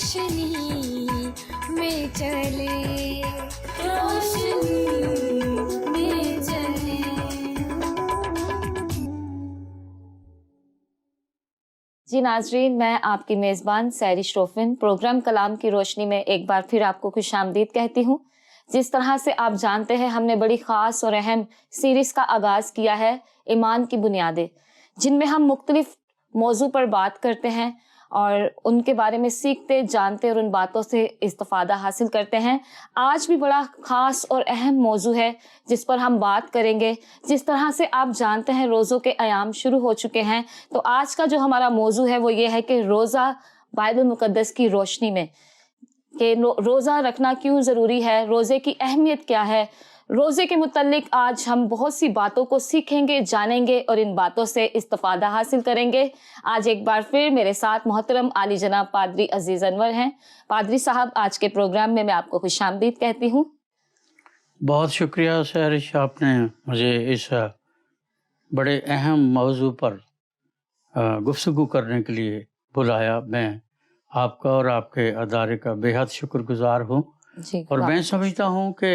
روشنی میں چلے، روشنی میں چلے۔ جی ناظرین، میں آپ کی میزبان سیری شروفن پروگرام کلام کی روشنی میں ایک بار پھر آپ کو خوش آمدید کہتی ہوں۔ جس طرح سے آپ جانتے ہیں ہم نے بڑی خاص اور اہم سیریز کا آغاز کیا ہے، ایمان کی بنیادیں، جن میں ہم مختلف موضوع پر بات کرتے ہیں اور ان کے بارے میں سیکھتے، جانتے اور ان باتوں سے استفادہ حاصل کرتے ہیں۔ آج بھی بڑا خاص اور اہم موضوع ہے جس پر ہم بات کریں گے۔ جس طرح سے آپ جانتے ہیں روزوں کے ایام شروع ہو چکے ہیں، تو آج کا جو ہمارا موضوع ہے وہ یہ ہے کہ روزہ بائبل مقدس کی روشنی میں، کہ روزہ رکھنا کیوں ضروری ہے، روزے کی اہمیت کیا ہے۔ روزے کے متعلق آج ہم بہت سی باتوں کو سیکھیں گے، جانیں گے اور ان باتوں سے استفادہ حاصل کریں گے۔ آج ایک بار پھر میرے ساتھ محترم عالی جناب پادری عزیز انور ہیں۔ پادری صاحب، آج کے پروگرام میں آپ کو خوش آمدید کہتی ہوں۔ بہت شکریہ سہرش، آپ نے مجھے اس بڑے اہم موضوع پر گفتگو کرنے کے لیے بلایا۔ میں آپ کا اور آپ کے ادارے کا بے حد شکر گزار ہوں، اور میں سمجھتا ہوں کہ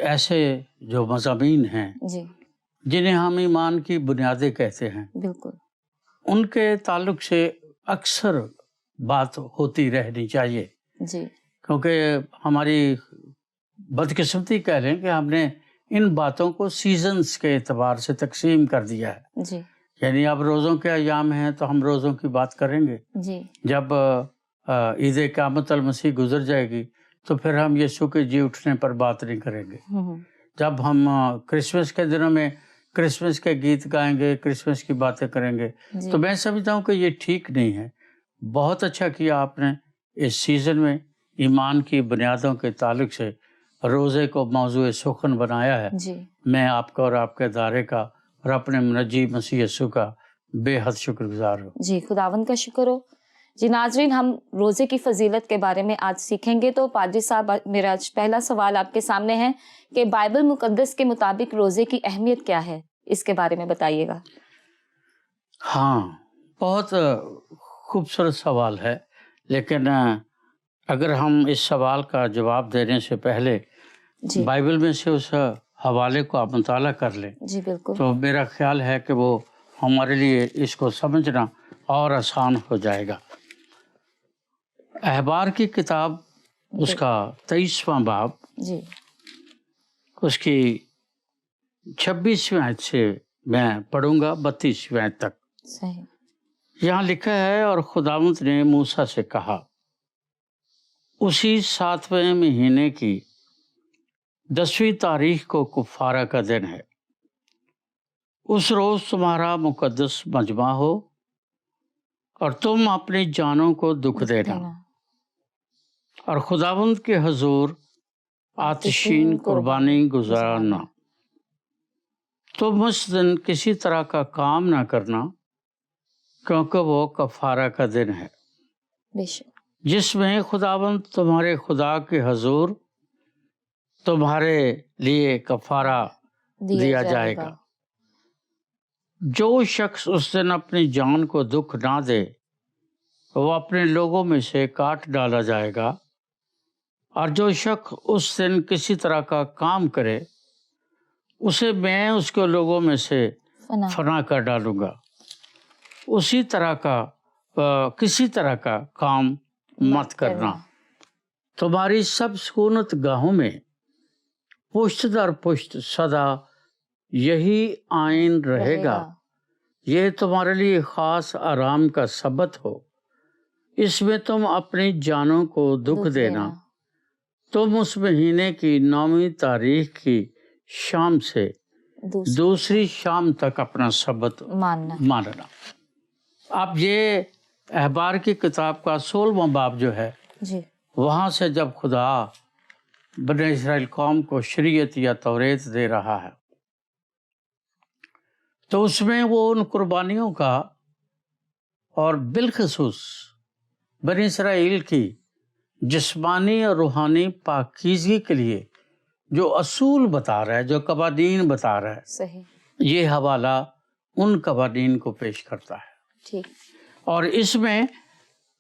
ایسے جو مضامین ہیں جنہیں ہم ایمان کی بنیادیں کہتے ہیں، بالکل ان کے تعلق سے اکثر بات ہوتی رہنی چاہیے، کیونکہ ہماری بدقسمتی کہہ لیں کہ ہم نے ان باتوں کو سیزنز کے اعتبار سے تقسیم کر دیا ہے۔ یعنی اب روزوں کے ایام ہیں تو ہم روزوں کی بات کریں گے، جب عید قیامت المسیح گزر جائے گی تو پھر ہم یسوع کے جی اٹھنے پر بات نہیں کریں گے۔ جب ہم کرسمس کے دنوں میں کرسمس کے گیت گائیں گے، کرسمس کی باتیں کریں گے، تو میں سمجھتا ہوں کہ یہ ٹھیک نہیں ہے۔ بہت اچھا کیا آپ نے اس سیزن میں ایمان کی بنیادوں کے تعلق سے روزے کو موضوع سخن بنایا ہے۔ میں آپ کا اور آپ کے ادارے کا اور اپنے منجی مسیح یسوع کا بے حد شکر گزار ہوں۔ جی، خداوند کا شکر ہو۔ جی ناظرین، ہم روزے کی فضیلت کے بارے میں آج سیکھیں گے، تو پادری صاحب میرا پہلا سوال آپ کے سامنے ہے کہ بائبل مقدس کے مطابق روزے کی اہمیت کیا ہے، اس کے بارے میں بتائیے گا۔ ہاں، بہت خوبصورت سوال ہے، لیکن اگر ہم اس سوال کا جواب دینے سے پہلے بائبل میں سے اس حوالے کو آپ مطالعہ کر لیں، جی بالکل، تو میرا خیال ہے کہ وہ ہمارے لیے اس کو سمجھنا اور آسان ہو جائے گا۔ احبار کی کتاب، اس کا 23واں باب، اس کی 26ویں آیت سے میں پڑھوں گا 32ویں آیت تک۔ صحیح۔ یہاں لکھا ہے، اور خداوند نے موسیٰ سے کہا، اسی 7ویں مہینے کی 10ویں تاریخ کو کفارہ کا دن ہے۔ اس روز تمہارا مقدس مجمع ہو، اور تم اپنی جانوں کو دکھ دینا، اور خداوند کے حضور آتشین قربانی گزارنا۔ تم اس دن کسی طرح کا کام نہ کرنا، کیونکہ وہ کفارہ کا دن ہے، جس میں خداوند تمہارے خدا کے حضور تمہارے لیے کفارہ دیا جائے گا۔ جو شخص اس دن اپنی جان کو دکھ نہ دے، وہ اپنے لوگوں میں سے کاٹ ڈالا جائے گا، اور جو شخص اس دن کسی طرح کا کام کرے، اسے میں اس کے لوگوں میں سے فنا کر ڈالوں گا۔ کسی طرح کا کام مت کرنا۔ تمہاری سب سکونت گاہوں میں پشت در پشت سدا یہی آئین رہے گا۔ یہ تمہارے لیے خاص آرام کا سبت ہو، اس میں تم اپنی جانوں کو دکھ دینا۔ تم اس مہینے کی 9ویں تاریخ کی شام سے دوسری شام تک اپنا سبت ماننا۔ اب یہ احبار کی کتاب کا 16واں باب جو ہے، وہاں سے جب خدا بنی اسرائیل قوم کو شریعت یا توریت دے رہا ہے، تو اس میں وہ ان قربانیوں کا اور بالخصوص بنی اسرائیل کی جسمانی اور روحانی پاکیزگی کے لیے جو اصول بتا رہا ہے، جو قوانین بتا رہا ہے، صحیح، یہ حوالہ ان قوانین کو پیش کرتا ہے۔ ٹھیک۔ اور اس میں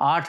8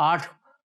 8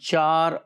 4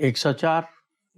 104।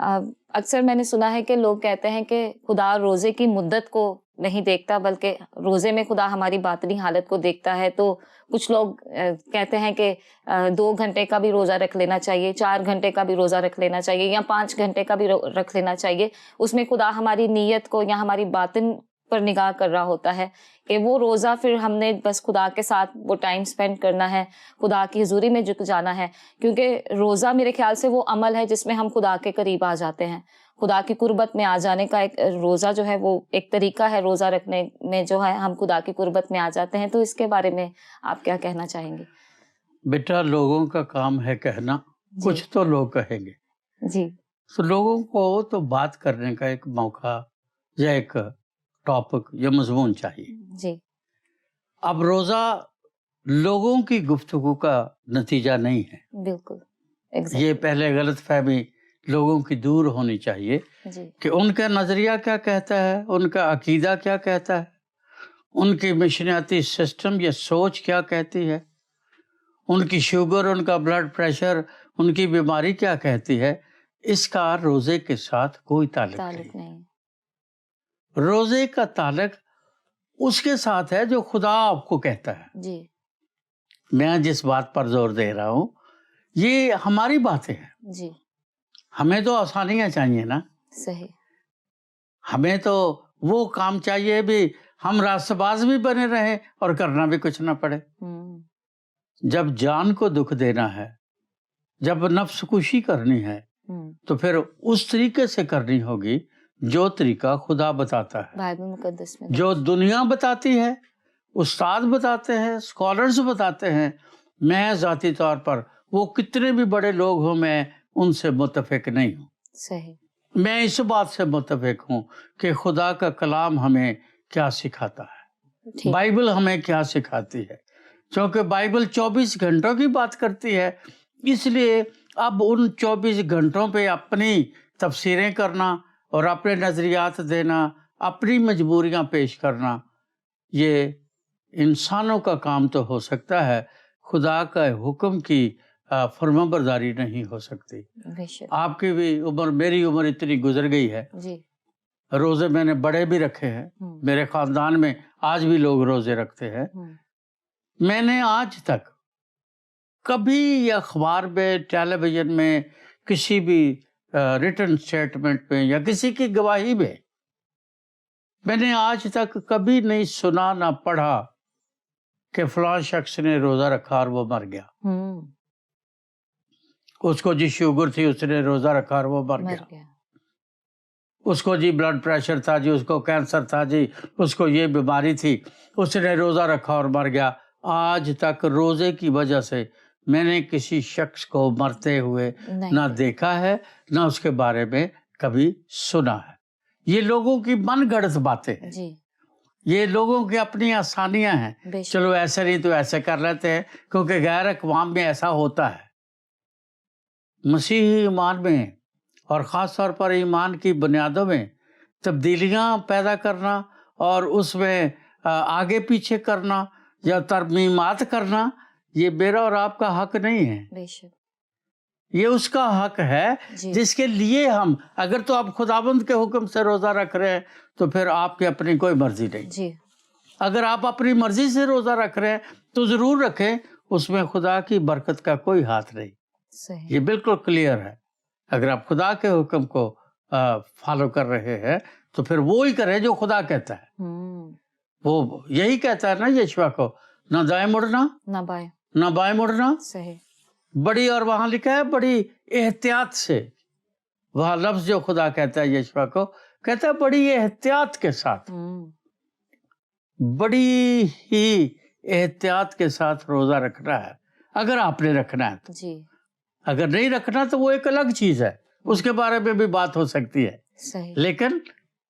اکثر میں نے سنا ہے کہ لوگ کہتے ہیں کہ خدا روزے کی مدت کو نہیں دیکھتا بلکہ روزے میں خدا ہماری باطنی حالت کو دیکھتا ہے. تو کچھ لوگ کہتے ہیں کہ 2 گھنٹے کا بھی روزہ رکھ لینا چاہیے, 4 گھنٹے کا بھی روزہ رکھ لینا چاہیے, یا 5 گھنٹے کا بھی رکھ لینا چاہیے. اس میں خدا ہماری نیت کو یا ہماری باطن پر نگاہ کر رہا ہوتا ہے کہ وہ روزہ پھر ہم نے بس خدا کے ساتھ وہ ٹائم سپینڈ کرنا ہے, خدا کی حضوری میں جھک جانا ہے. کیونکہ روزہ میرے خیال سے وہ عمل ہے جس میں ہم خدا کے قریب آ جاتے ہیں, خدا کی قربت میں آ جانے کا ایک روزہ جو ہے وہ ایک طریقہ ہے روزہ رکھنے میں, جو ہے ہم خدا کی قربت میں آ جاتے ہیں. تو اس کے بارے میں آپ کیا کہنا چاہیں گے؟ بیٹا, لوگوں کا کام ہے کہنا, کچھ تو لوگ کہیں گے. جی. تو لوگوں کو تو بات کرنے کا ایک موقع یا ایک ٹاپک یا مضمون چاہیے. جی. اب روزہ لوگوں کی گفتگو کا نتیجہ نہیں ہے. بالکل. یہ پہلے غلط فہمی لوگوں کی دور ہونی چاہیے جی. کہ ان کا نظریہ کیا کہتا ہے, ان کا عقیدہ کیا کہتا ہے, ان کی مشنیاتی سسٹم یا سوچ کیا کہتی ہے, ان کی شوگر, ان کا بلڈ پریشر, ان کی بیماری کیا کہتی ہے. اس کا روزے کے ساتھ کوئی تعلق نہیں. روزے کا تعلق اس کے ساتھ ہے جو خدا آپ کو کہتا ہے. جی. میں جس بات پر زور دے رہا ہوں یہ ہماری باتیں ہیں. جی. ہمیں تو آسانیاں چاہیے نا. صحیح. ہمیں تو وہ کام چاہیے بھی ہم راست باز بھی بنے رہیں اور کرنا بھی کچھ نہ پڑے. جب جان کو دکھ دینا ہے, جب نفس کشی کرنی ہے, تو پھر اس طریقے سے کرنی ہوگی جو طریقہ خدا بتاتا ہے, بائبل مقدس میں جو دنیا بتاتی ہے, استاد بتاتے ہیں, اسکالرز بتاتے ہیں. میں ذاتی طور پر وہ کتنے بھی بڑے لوگ ہوں میں ان سے متفق نہیں ہوں. صحیح. میں اس بات سے متفق ہوں کہ خدا کا کلام ہمیں کیا سکھاتا ہے, بائبل ہمیں کیا سکھاتی ہے. چونکہ بائبل 24 گھنٹوں کی بات کرتی ہے, اس لیے اب ان 24 گھنٹوں پہ اپنی تفسیریں کرنا اور اپنے نظریات دینا, اپنی مجبوریاں پیش کرنا, یہ انسانوں کا کام تو ہو سکتا ہے, خدا کا حکم کی فرمانبرداری نہیں ہو سکتی. آپ کی بھی عمر, میری عمر اتنی گزر گئی ہے. جی. روزے میں نے بڑے بھی رکھے ہیں, میرے خاندان میں آج بھی لوگ روزے رکھتے ہیں. میں نے آج تک کبھی اخبار میں, ٹیلی ویژن میں, کسی بھی ریٹن سٹیٹمنٹ میں یا کسی کی گواہی میں نے آج تک کبھی نہیں سنا نہ پڑھا کہ فلاں شخص نے روزہ رکھا اور وہ مر گیا. اس کو جی شوگر تھی, اس نے روزہ رکھا اور وہ مر گیا. اس کو جی بلڈ پریشر تھا, جی اس کو کینسر تھا, جی اس کو یہ بیماری تھی, اس نے روزہ رکھا اور مر گیا. آج تک روزے کی وجہ سے میں نے کسی شخص کو مرتے ہوئے نہ دیکھا ہے نہ اس کے بارے میں کبھی سنا ہے. یہ لوگوں کی من گھڑت باتیں ہیں. جی. یہ لوگوں کی اپنی آسانیاں ہیں. چلو ایسے نہیں تو ایسے کر لیتے ہیں کیونکہ غیر اقوام میں ایسا ہوتا ہے. مسیحی ایمان میں اور خاص طور پر ایمان کی بنیادوں میں تبدیلیاں پیدا کرنا اور اس میں آگے پیچھے کرنا یا ترمیمات کرنا, یہ میرا اور آپ کا حق نہیں ہے. بے شک. یہ اس کا حق ہے جس کے لیے ہم, اگر تو آپ خداوند کے حکم سے روزہ رکھ رہے ہیں تو پھر آپ کی اپنی کوئی مرضی نہیں. جی. اگر آپ اپنی مرضی سے روزہ رکھ رہے ہیں تو ضرور رکھیں, اس میں خدا کی برکت کا کوئی ہاتھ نہیں. صحیح. یہ بالکل کلیئر ہے. اگر آپ خدا کے حکم کو فالو کر رہے ہیں تو پھر وہی کریں جو خدا کہتا ہے. وہ یہی کہتا ہے نا یشوع کو, نہ دائیں مڑنا نہ بائیں مڑنا. صحیح. بڑی, اور وہاں لکھا ہے بڑی احتیاط سے. وہاں لفظ جو خدا کہتا ہے یشوع کو, کہتا ہے بڑی احتیاط کے ساتھ, بڑی ہی احتیاط کے ساتھ روزہ رکھنا ہے اگر آپ نے رکھنا ہے تو. جی. اگر نہیں رکھنا تو وہ ایک الگ چیز ہے, اس کے بارے میں بھی بات ہو سکتی ہے. صحیح. لیکن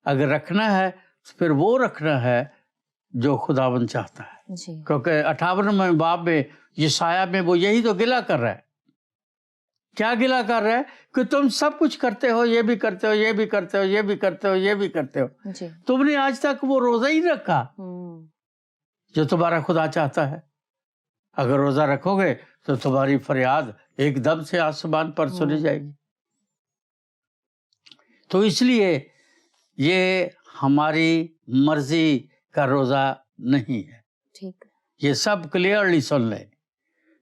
اگر رکھنا ہے تو پھر وہ رکھنا ہے جو خداوند چاہتا ہے. جی. کیونکہ 58ویں باب میں یسایہ میں وہ یہی تو گلہ کر رہا ہے. کیا گلہ کر رہا ہے؟ کہ تم سب کچھ کرتے ہو, یہ بھی کرتے ہو, یہ بھی کرتے ہو, یہ بھی کرتے ہو, یہ بھی کرتے ہو. جی. تم نے آج تک وہ روزہ ہی رکھا جو تمہارا خدا چاہتا ہے. اگر روزہ رکھو گے تو تمہاری فریاد ایک دم سے آسمان پر سنی جائے گی. تو اس لیے یہ ہماری مرضی کا روزہ نہیں ہے. ٹھیک. یہ سب کلیئرلی سن لیں.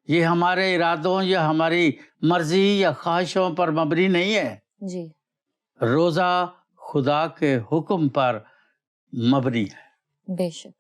یہ ہمارے ارادوں یا ہماری مرضی یا خواہشوں پر مبنی نہیں ہے. جی. روزہ خدا کے حکم پر مبنی ہے. بے شک.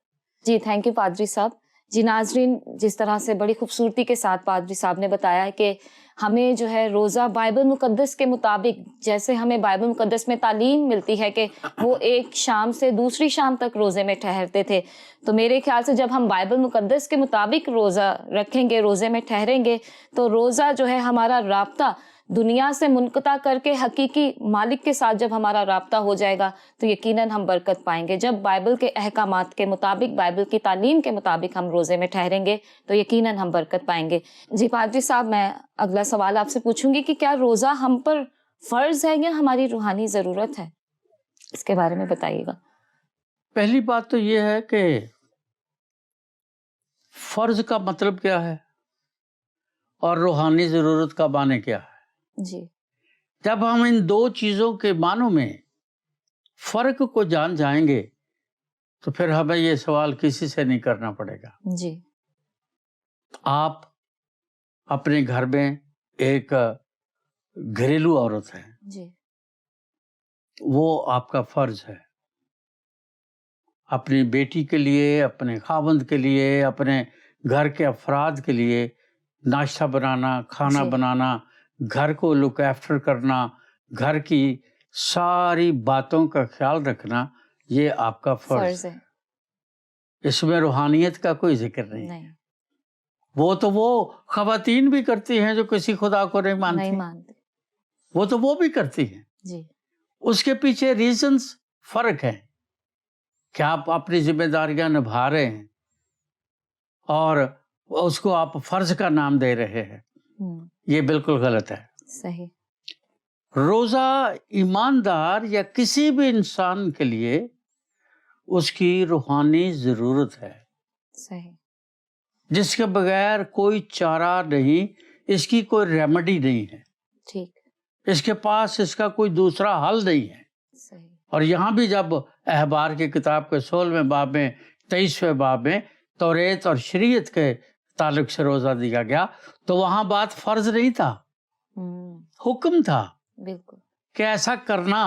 جی تھینک یو پادری صاحب. جی ناظرین، جس طرح سے بڑی خوبصورتی کے ساتھ پادری صاحب نے بتایا ہے کہ ہمیں جو ہے روزہ بائبل مقدس کے مطابق، جیسے ہمیں بائبل مقدس میں تعلیم ملتی ہے کہ وہ ایک شام سے دوسری شام تک روزے میں ٹھہرتے تھے، تو میرے خیال سے جب ہم بائبل مقدس کے مطابق روزہ رکھیں گے، روزے میں ٹھہریں گے، تو روزہ جو ہے ہمارا رابطہ دنیا سے منقطع کر کے حقیقی مالک کے ساتھ جب ہمارا رابطہ ہو جائے گا تو یقیناً ہم برکت پائیں گے. جب بائبل کے احکامات کے مطابق، بائبل کی تعلیم کے مطابق ہم روزے میں ٹھہریں گے تو یقیناً ہم برکت پائیں گے. جی پادری صاحب، میں اگلا سوال آپ سے پوچھوں گی کہ کیا روزہ ہم پر فرض ہے یا ہماری روحانی ضرورت ہے؟ اس کے بارے میں بتائیے گا. پہلی بات تو یہ ہے کہ فرض کا مطلب کیا ہے اور روحانی ضرورت کا معنی کیا ہے. جی. جب ہم ان دو چیزوں کے معنوں میں فرق کو جان جائیں گے تو پھر ہمیں یہ سوال کسی سے نہیں کرنا پڑے گا. جی. آپ اپنے گھر میں ایک گھریلو عورت ہے. جی. وہ آپ کا فرض ہے. اپنی بیٹی کے لیے، اپنے خاوند کے لیے، اپنے گھر کے افراد کے لیے ناشتہ بنانا، کھانا جی. بنانا، گھر کو لک آفٹر کرنا، گھر کی ساری باتوں کا خیال رکھنا، یہ آپ کا فرض ہے. اس میں روحانیت کا کوئی ذکر نہیں. وہ تو وہ خواتین بھی کرتی ہیں جو کسی خدا کو نہیں مانتی. وہ تو وہ بھی کرتی ہیں. جی. اس کے پیچھے ریزنز فرق ہیں کہ آپ اپنی ذمہ داریاں نبھا رہے ہیں اور اس کو آپ فرض کا نام دے رہے ہیں. یہ بالکل غلط ہے. صحیح. روزہ ایماندار یا کسی بھی انسان کے لیے اس کی روحانی ضرورت ہے. صحیح. جس کے بغیر کوئی چارہ نہیں، اس کی کوئی ریمیڈی نہیں ہے. ٹھیک. اس کے پاس اس کا کوئی دوسرا حل نہیں ہے. صحیح. اور یہاں بھی جب احبار کی کتاب کے 16ویں باب میں 23ویں باب میں توریت اور شریعت کے تعلق سے روزہ دیا گیا تو وہاں بات فرض نہیں تھا، حکم تھا. بالکل. کہ ایسا کرنا،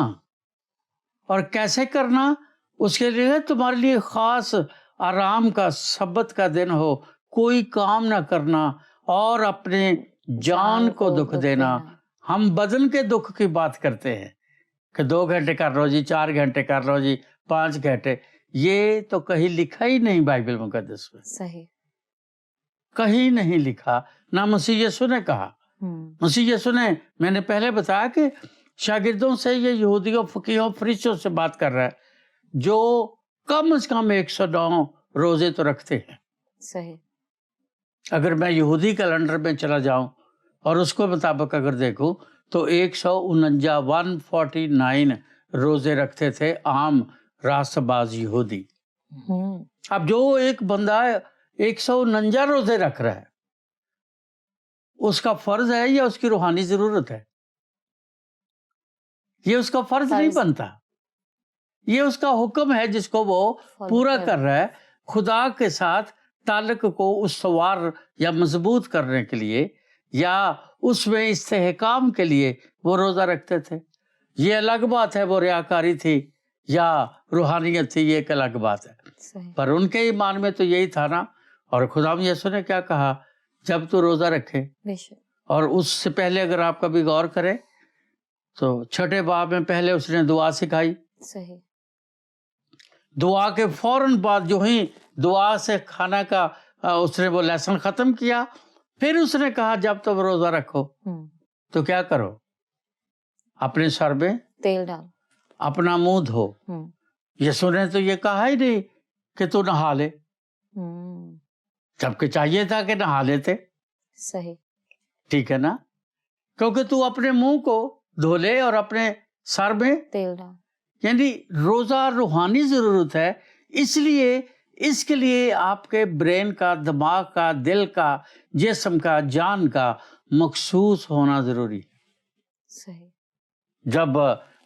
اور کیسے کرنا، اس کے لیے تمہارے لیے خاص آرام کا سبت کا دن ہو، کوئی کام نہ کرنا اور اپنے جان کو دکھ دینا. ہم بدن کے دکھ کی بات کرتے ہیں کہ 2 گھنٹے کر لو جی، 4 گھنٹے کر لو جی، 5 گھنٹے. یہ تو کہیں لکھا ہی نہیں بائبل مقدس میں. صحیح. کہیں نہیں لکھا، نہ مسیح یسوع نے کہا. مسیح یسوع نے، میں نے پہلے بتایا کہ شاگردوں سے، یہ یہودیوں، فقیہوں، فرشتوں سے بات کر رہا ہے جو کم از کم 109 روزے تو رکھتے ہیں. صحیح. اگر میں یہودی کیلنڈر میں چلا جاؤں اور اس کو مطابق اگر دیکھوں تو 149 روزے رکھتے تھے عام راست باز یہودی. اب جو ایک بندہ 149 روزے رکھ رہا ہے، اس کا فرض ہے یا اس کی روحانی ضرورت ہے؟ یہ اس کا فرض نہیں بنتا، یہ اس کا حکم ہے جس کو وہ پورا کر رہا ہے. خدا کے ساتھ تعلق کو استوار یا مضبوط کرنے کے لیے یا اس میں استحکام کے لیے وہ روزہ رکھتے تھے. یہ الگ بات ہے وہ ریاکاری تھی یا روحانیت تھی، یہ ایک الگ بات ہے. پر ان کے ایمان میں تو یہی تھا نا. اور خدا یسوع نے کیا کہا؟ جب تو روزہ رکھے. اور اس سے پہلے اگر آپ کبھی غور کریں تو 6 باب میں پہلے اس نے دعا سکھائی. صحیح. دعا کے فوراً بعد جو ہی دعا سے کھانا کا اس نے وہ لیسن ختم کیا، پھر اس نے کہا جب تم روزہ رکھو تو کیا کرو؟ اپنے سر میں تیل ڈال، اپنا منہ دھو. یسوع نے تو یہ کہا ہی نہیں کہ تو نہا لے، جبکہ چاہیے تھا کہ نہا لیتے. صحیح. ٹھیک ہے نا، کیونکہ تو اپنے منہ کو دھو لے اور اپنے سر میں تیل ڈال. یعنی روزہ روحانی ضرورت ہے. اس لیے اس کے لیے آپ کے برین کا، دماغ کا، دل کا، جسم کا، جان کا مخصوص ہونا ضروری ہے. صحیح. جب